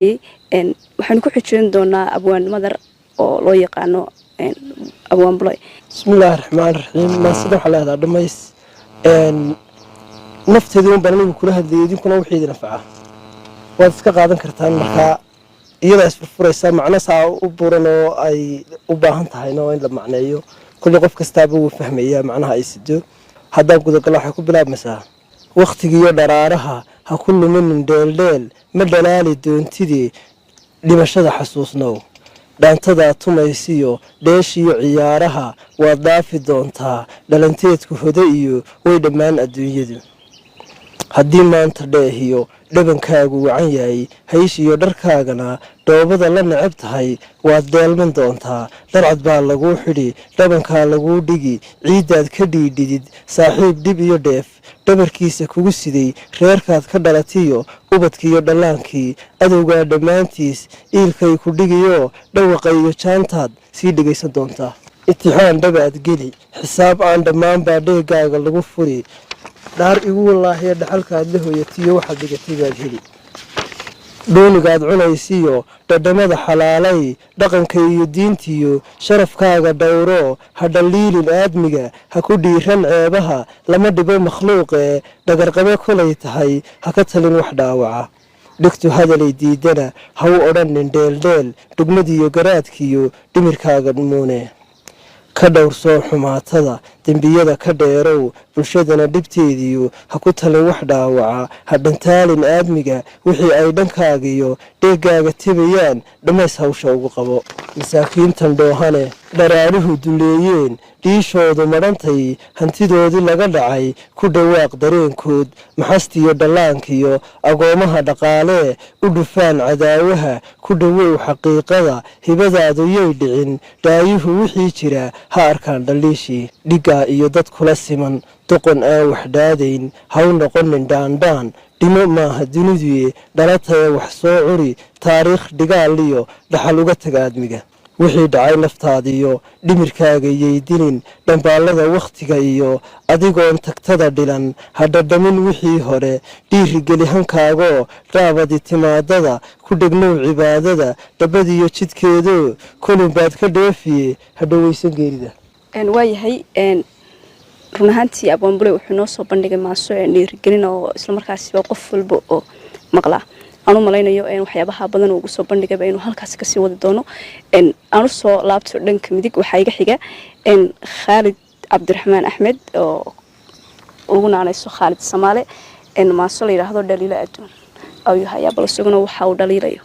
waxaan ku xijin doonaa abwaan madar oo loo yaqaano abwaan bulay. bismillaahir rahmaanir rahiim ma sida waxa la yiraahdaa dhamays nafteedu baan kula hadlayay idinkuna wixii idin nafca waad iska qaadan kartaan marka iyada isfurfuraysa macna saa u buuran oo ay u baahan tahay in la macneeyo kulli qof kastaaba uu fahmayaa macnaha ay sido haddaan gudagal waxa ku bilaabmaysaa waqtigiiyo dharaaraha ha ku lumin dheeldheel ma dhalaali doontidii dhimashada xasuusnow dhaantada tumaysiyo dheeshiyo ciyaaraha waad dhaafi doontaa dhalanteedku hodo iyo way dhammaan adduunyadu haddii maanta dheehiyo dhabankaagu wacan yahay hayshiyo dharkaagana dhoobada la necab tahay waad deelman doontaa dharcad baa laguu xidhi dhabankaa laguu dhigi ciiddaad ka dhiidhidid saaxiib dhib iyo dheef dhabarkiisa kugu siday reerkaad ka dhalatiyo ubadkiiyo dhallaankii adowgaa dhammaantiis iilkay ku dhigiyo dhawaqa iyo jaantaad sii dhegaysan doontaa itixaan dhabaad geli xisaab aan dhammaan baa dheegaaga lagu furi dhaar igu wallaahiya dhaxalkaad la hooyatiyo waxaad dhigatay baad heli doonigaad cunaysiyo dhadhamada xalaalay dhaqanka iyo diintiyo sharafkaaga dhowro ha dhaliilin aadmiga ha ku dhiiran ceebaha lama dhibo makhluuqee dhagarqabe kolay tahay ha ka talin wax dhaawaca dhigtu hadalay diidana ha u odhanin dheeldheel dhugmadiiyo garaadkiyo dhimirkaaga muune ka dhowrsoo xumaatada dembiyada ka dheerow bulshadana dhibteediyo ha ku talin wax dhaawaca ha dhantaalin aadmiga wixii ay dhankaagiyo dheegaaga tebayaan dhammays hawsha ugu qabo masaakiintan dhoohane dharaaruhu duleeyeen dhiishoodu madhantay hantidoodii laga dhacay ku dhawaaq dareenkood maxastiyo dhallaankiyo agoomaha dhaqaalee u dhufaan cadaawaha ku dhawow xaqiiqada hibadaadu yay dhicin dhaayuhu wixii jira ha arkaan dhaliishii dhiggaa iyo dad kula siman doqon aan waxdhaadayn ha u noqonin dhaandhaan dhimo maaha duniduye dhalataya wax soo curi taariikh dhigaaliyo dhaxal uga taga aadmiga wixii dhacay naftaadiyo dhimirkaaga yeydinin dhambaallada wakhtiga iyo adigoon tagtada dhilan ha dhadhamin wixii hore dhiirigeli hankaagoo dhaabadi timaadada ku dhegnow cibaadada dhabadiyo jidkeedoo kolunbaad ka dheefiye ha dhowaysan geerida. waayahay run ahaantii abwaan bulay wuxuu noo soo bandhigay maaso dhiirigelin oo islamarkaasiba qof walba oo maqlaa aan u malaynayo waxyaabaha badan ugu soo bandhigayba inuu halkaas kasii wadi doono aan u soo laabto dhanka midig waxaa iga xiga khaalid cabdiraxmaan axmed oo ugu naanayso khaalid samaale maaso la yidhaahdo dhaliilo adduun ayuu hayaa bal isaguna waxa uu dhaliilayo.